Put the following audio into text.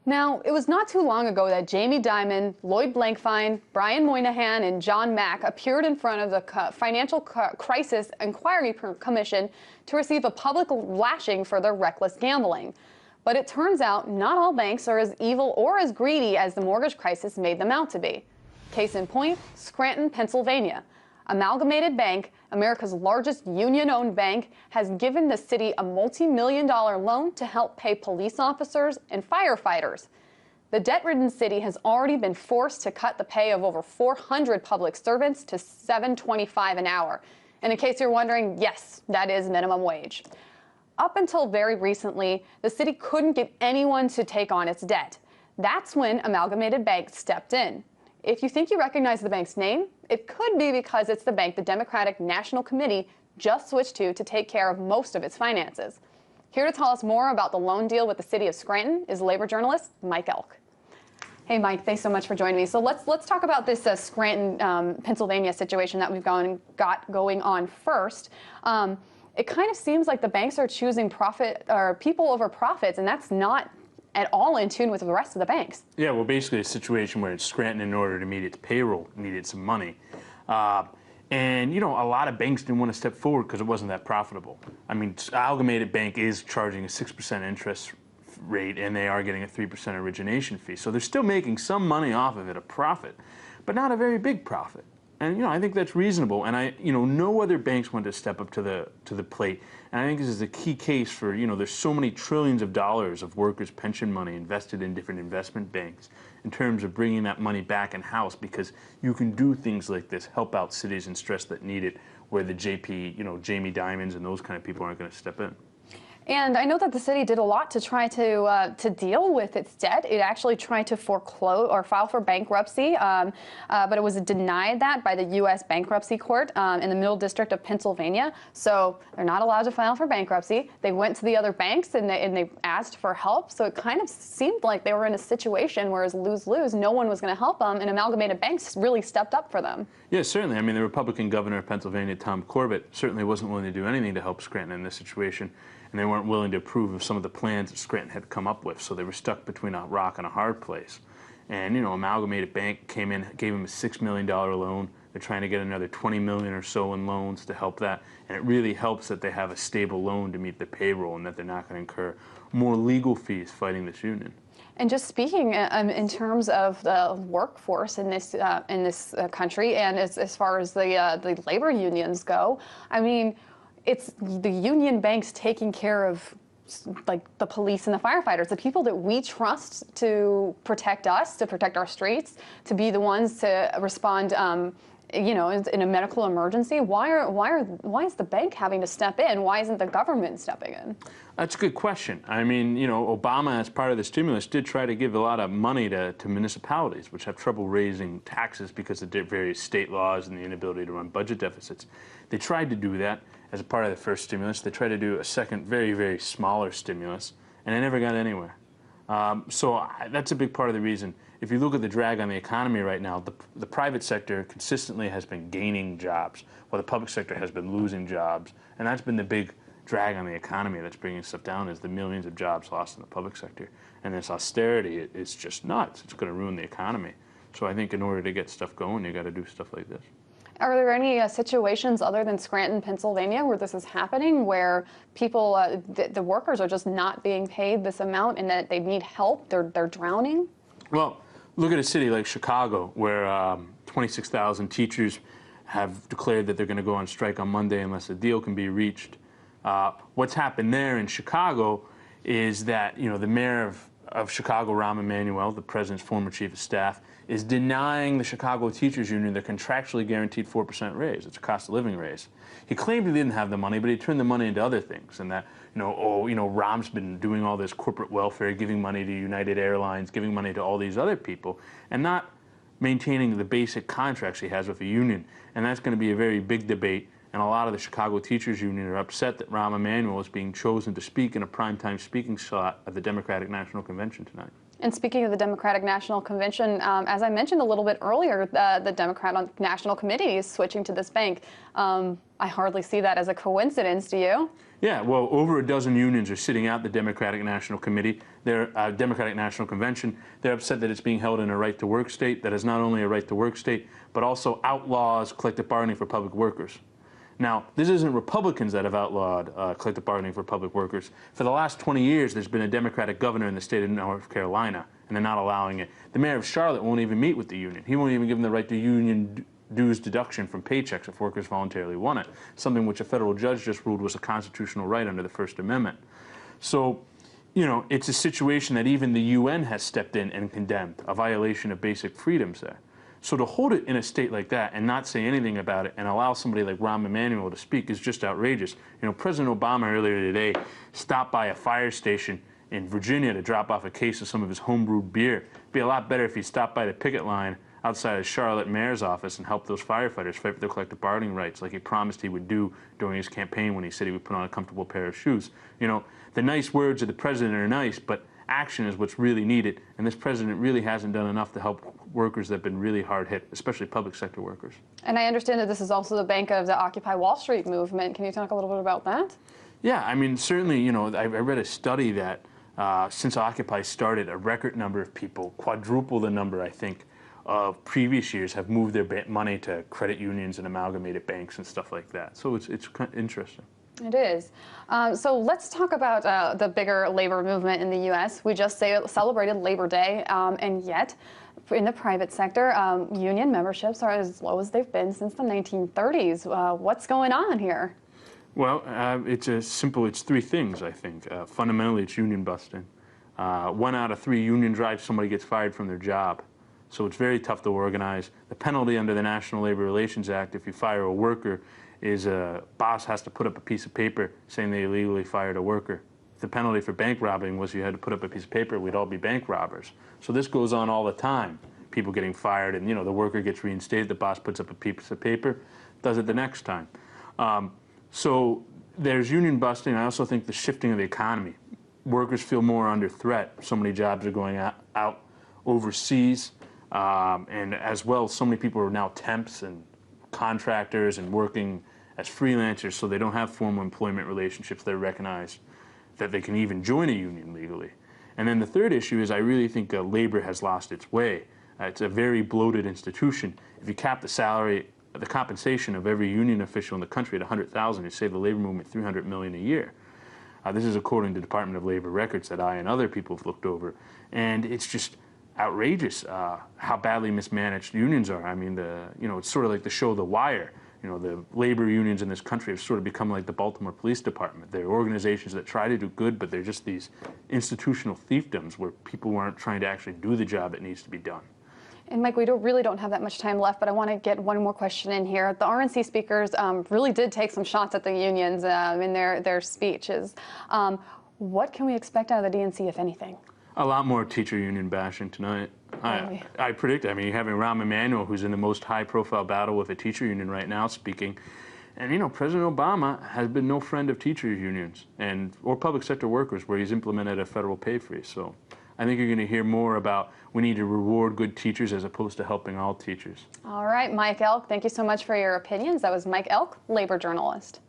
Now, it was not too long ago that Jamie Dimon, Lloyd Blankfein, Brian Moynihan, and John Mack appeared in front of the Financial Crisis Inquiry Commission to receive a public lashing for their reckless gambling. But it turns out not all banks are as evil or as greedy as the mortgage crisis made them out to be. Case in point, Scranton, Pennsylvania. Amalgamated Bank, America's largest union-owned bank, has given the city a multi-million-dollar loan to help pay police officers and firefighters. The debt-ridden city has already been forced to cut the pay of over 400 public servants to $7.25 an hour. And in case you're wondering, yes, that is minimum wage. Up until very recently, the city couldn't get anyone to take on its debt. That's when Amalgamated Bank stepped in. If you think you recognize the bank's name, it could be because it's the bank the Democratic National Committee just switched to take care of most of its finances. Here to tell us more about the loan deal with the city of Scranton is labor journalist Mike Elk. Hey, Mike, thanks so much for joining me. So let's talk about this Scranton, Pennsylvania situation that we've got going on first. It kind of seems like the banks are choosing profit or people over profits, and that's not at all in tune with the rest of the banks. Yeah, well, basically a situation where Scranton, in order to meet its payroll, needed some money. And, you know, a lot of banks didn't want to step forward because it wasn't that profitable. I mean, Amalgamated Bank is charging a 6% interest rate, and they are getting a 3% origination fee. So they're still making some money off of it, a profit, but not a very big profit. And, you know, I think that's reasonable. And no other banks want to step up to the plate. And I think this is a key case for, you know, there's so many trillions of dollars of workers' pension money invested in different investment banks in terms of bringing that money back in-house, because you can do things like this, help out cities in stress that need it, where the Jamie Dimons and those kind of people aren't going to step in. And I know that the city did a lot to try to deal with its debt. It actually tried to foreclose or file for bankruptcy, but it was denied that by the U.S. Bankruptcy Court in the Middle District of Pennsylvania. So they're not allowed to file for bankruptcy. They went to the other banks and they asked for help. So it kind of seemed like they were in a situation where it was lose-lose. No one was going to help them, and Amalgamated Banks really stepped up for them. Yeah, certainly. I mean, the Republican governor of Pennsylvania, Tom Corbett, certainly wasn't willing to do anything to help Scranton in this situation. And they weren't willing to approve of some of the plans that Scranton had come up with, so they were stuck between a rock and a hard place. And, you know, Amalgamated Bank came in, gave them a $6 million loan. They're trying to get another $20 million or so in loans to help that. And it really helps that they have a stable loan to meet the payroll and that they're not going to incur more legal fees fighting this union. And just speaking in terms of the workforce in this country, and as far as the labor unions go, I mean, it's the union banks taking care of, like, the police and the firefighters, the people that we trust to protect us, to protect our streets, to be the ones to respond, you know, in a medical emergency. Why is the bank having to step in? Why isn't the government stepping in? That's a good question. I mean, you know, Obama, as part of the stimulus, did try to give a lot of money to municipalities, which have trouble raising taxes because of various state laws and the inability to run budget deficits. They tried to do that as a part of the first stimulus. They tried to do a second, very, very smaller stimulus, and they never got anywhere. So that's a big part of the reason. If you look at the drag on the economy right now, the private sector consistently has been gaining jobs, while the public sector has been losing jobs. And that's been the big drag on the economy that's bringing stuff down, is the millions of jobs lost in the public sector. And this austerity, it's just nuts. It's going to ruin the economy. So I think in order to get stuff going, you got to do stuff like this. Are there any situations other than Scranton, Pennsylvania, where this is happening, where people, the workers are just not being paid this amount and that they need help, they're drowning? Well, look at a city like Chicago, where 26,000 teachers have declared that they're going to go on strike on Monday unless a deal can be reached. What's happened there in Chicago is that, you know, the mayor of Chicago, Rahm Emanuel, the president's former chief of staff, is denying the Chicago Teachers Union their contractually guaranteed 4% raise. It's a cost of living raise. He claimed he didn't have the money, but he turned the money into other things. And that, Rahm's been doing all this corporate welfare, giving money to United Airlines, giving money to all these other people, and not maintaining the basic contracts he has with the union. And that's going to be a very big debate. And a lot of the Chicago Teachers Union are upset that Rahm Emanuel is being chosen to speak in a primetime speaking slot at the Democratic National Convention tonight. And speaking of the Democratic National Convention, as I mentioned a little bit earlier, the Democratic National Committee is switching to this bank. I hardly see that as a coincidence, do you? Yeah, well, over a dozen unions are sitting out the Democratic National Committee, their Democratic National Convention. They're upset that it's being held in a right-to-work state that is not only a right-to-work state, but also outlaws collective bargaining for public workers. Now, this isn't Republicans that have outlawed collective bargaining for public workers. For the last 20 years, there's been a Democratic governor in the state of North Carolina, and they're not allowing it. The mayor of Charlotte won't even meet with the union. He won't even give them the right to union dues deduction from paychecks if workers voluntarily want it, something which a federal judge just ruled was a constitutional right under the First Amendment. So, you know, it's a situation that even the UN has stepped in and condemned, a violation of basic freedoms there. So to hold it in a state like that and not say anything about it and allow somebody like Rahm Emanuel to speak is just outrageous. You know, President Obama earlier today stopped by a fire station in Virginia to drop off a case of some of his homebrewed beer. It'd be a lot better if he stopped by the picket line outside of Charlotte Mayor's office and help those firefighters fight for their collective bargaining rights like he promised he would do during his campaign when he said he would put on a comfortable pair of shoes. You know, the nice words of the president are nice, but action is what's really needed, and this president really hasn't done enough to help workers that have been really hard hit, especially public sector workers. And I understand that this is also the bank of the Occupy Wall Street movement. Can you talk a little bit about that? Yeah, I mean, certainly, you know, I read a study that since Occupy started, a record number of people, quadruple the number, I think, of previous years have moved their money to credit unions and amalgamated banks and stuff like that. So it's kind of interesting. It is. So let's talk about the bigger labor movement in the U.S. We just celebrated Labor Day, and yet in the private sector, union memberships are as low as they've been since the 1930s. What's going on here? Well, it's three things, I think. Fundamentally, it's union busting. 1 out of 3 union drives, somebody gets fired from their job. So it's very tough to organize. The penalty under the National Labor Relations Act, if you fire a worker, is a boss has to put up a piece of paper saying they illegally fired a worker. If the penalty for bank robbing was you had to put up a piece of paper, we'd all be bank robbers. So this goes on all the time. People getting fired, and you know the worker gets reinstated. The boss puts up a piece of paper, does it the next time. So there's union busting. I also think the shifting of the economy. Workers feel more under threat. So many jobs are going out overseas, and as well, so many people are now temps and contractors and working as freelancers, so they don't have formal employment relationships that recognize that they can even join a union legally. And then the third issue is I really think labor has lost its way. It's a very bloated institution. If you cap the salary, the compensation of every union official in the country at $100,000, you save the labor movement $300 million a year. This is according to Department of Labor records that I and other people have looked over, and it's just outrageous how badly mismanaged unions are. I mean, it's sort of like the show The Wire. You know, the labor unions in this country have sort of become like the Baltimore Police Department. They're organizations that try to do good, but they're just these institutional fiefdoms where people aren't trying to actually do the job that needs to be done. And Mike, we really don't have that much time left, but I want to get one more question in here. The RNC speakers really did take some shots at the unions in their speeches. What can we expect out of the DNC, if anything? A lot more teacher union bashing tonight. I predict, I mean, you're having Rahm Emanuel, who's in the most high-profile battle with a teacher union right now, speaking. And, you know, President Obama has been no friend of teacher unions or public sector workers where he's implemented a federal pay freeze. So I think you're going to hear more about we need to reward good teachers as opposed to helping all teachers. All right, Mike Elk, thank you so much for your opinions. That was Mike Elk, labor journalist.